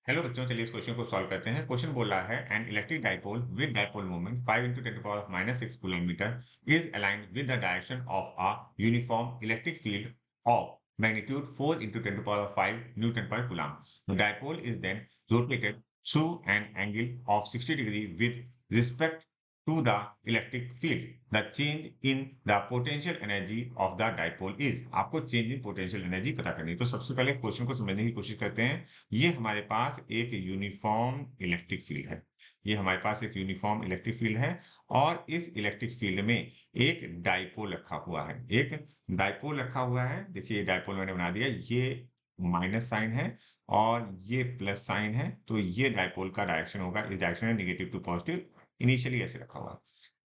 Hello बच्चों, चलिए इस क्वेश्चन को सॉल्व करते हैं। क्वेश्चन बोल रहा है an electric dipole with dipole moment 5 into 10 to the power of -6 kilometre is aligned with the direction of a uniform electric field of magnitude 4 into 10 to the power of 5 newton पर coulomb. The dipole is then rotated through an angle of 60 degree with respect to the electric field. The change in the potential energy of the dipole is आपको change in potential energy पता करनी है। तो सबसे पहले question को समझने की कोशिश करते हैं। ये हमारे पास एक यूनिफॉर्म इलेक्ट्रिक फील्ड है। ये हमारे पास एक यूनिफॉर्म इलेक्ट्रिक फील्ड है और इस इलेक्ट्रिक फील्ड में एक डाइपोल रखा हुआ है। एक डाइपोल रखा हुआ है। देखिए डाइपोल मैंने बना दिया। ये माइनस साइन है और ये प्लस साइन है। तो ये डाइपोल का डायरेक्शन होगा। इस डायरेक्शन में नेगेटिव टू पॉजिटिव इनिशियली ऐसे रखा हुआ है।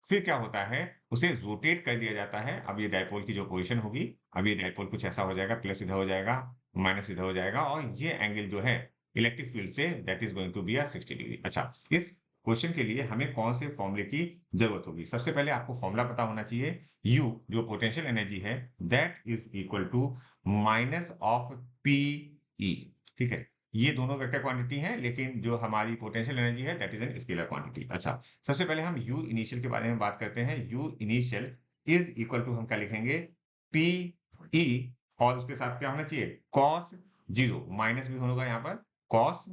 फिर क्या होता है, उसे रोटेट कर दिया जाता है। अब ये डाइपोल की जो पोजीशन होगी, अब ये डाइपोल कुछ ऐसा हो जाएगा, प्लस इधर हो जाएगा, माइनस इधर हो जाएगा और ये एंगल जो है इलेक्ट्रिक फील्ड से that is going to be 60 degree. अच्छा, इस क्वेश्चन के लिए हमें कौन से फॉर्मूले की जरूरत होगी? सबसे पहले आपको फॉर्मूला पता होना चाहिए। यू जो पोटेंशियल एनर्जी है that is equal to minus of P E. ठीक है, ये दोनों वेक्टर क्वांटिटी हैं, लेकिन जो हमारी पोटेंशियल एनर्जी है that is an scalar quantity. अच्छा, सबसे पहले हम यू इनिशियल के बारे में बात करते हैं। U initial is equal to हम क्या लिखेंगे? पी ई और उसके साथ क्या होना चाहिए? कॉस जीरो, माइनस भी होगा यहाँ पर कॉस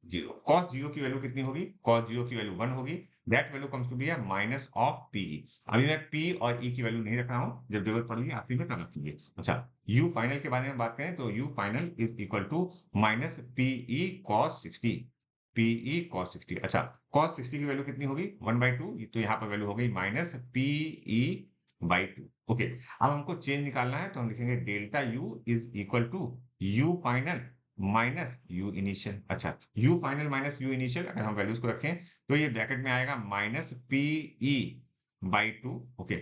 जीरो। कॉस जीरो की वैल्यू कितनी होगी? कॉस जीरो की वैल्यू 1 होगी। That value comes to be a minus of PE. अभी मैं पी और ई की वैल्यू नहीं रख रहा हूं, जब जरूरत पड़ेगी आखिर में तब रखेंगे। अच्छा, यू फाइनल के बारे में बात करें तो U final is equal to minus PE cos 60। PE cos 60। अच्छा, कॉस 60 की वैल्यू कितनी होगी? 1/2। तो यहाँ पर वैल्यू हो गई माइनस पीई बाई 2। ओके, अब हमको चेंज निकालना है तो हम लिखेंगे delta U is equal to U final minus U initial. अच्छा, U final minus U initial अगर हम वैल्यूज को रखें तो ये ब्रैकेट में आएगा minus PE by 2। Okay,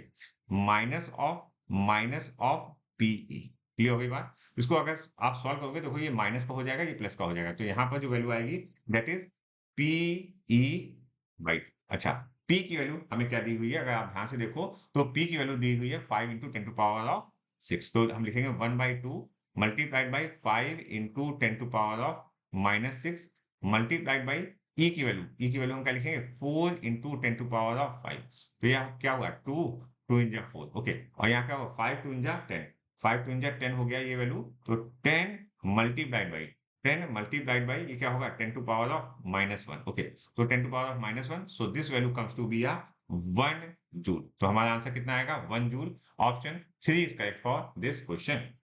minus of PE. Clear हो गई बात? इसको अगर आप सॉल्व करोगे देखो ये माइनस का हो जाएगा, ये प्लस का हो जाएगा। तो यहाँ पर जो वैल्यू आएगी दैट इज पीई बाई 2। अच्छा, पी की वैल्यू हमें क्या दी हुई है? अगर आप ध्यान से देखो तो पी की वैल्यू दी हुई है 5 into 10 to पावर ऑफ 6। तो हम लिखेंगे 1/2 multiplied by 5 into 10 to power of -6 multiplied by E की वैल्यू। ई की वैल्यू हम क्या लिखेंगे? 4 into 10 to पावर ऑफ 5। तो यहाँ क्या हुआ? 2 2 इन जा 4। ओके, और यहाँ क्या हुआ? 5 2 इन जा 10। 5 2 इन जा 10 हो गया ये वैल्यू। तो 10 मल्टीप्लाइड बाई 10 मल्टीप्लाइड बाई ये क्या होगा? 10 to पावर ऑफ -1। ओके, तो 10 to power of -1, so this value comes to be 1 joule. तो हमारा आंसर कितना आएगा? 1 joule. Option 3 is correct for this question.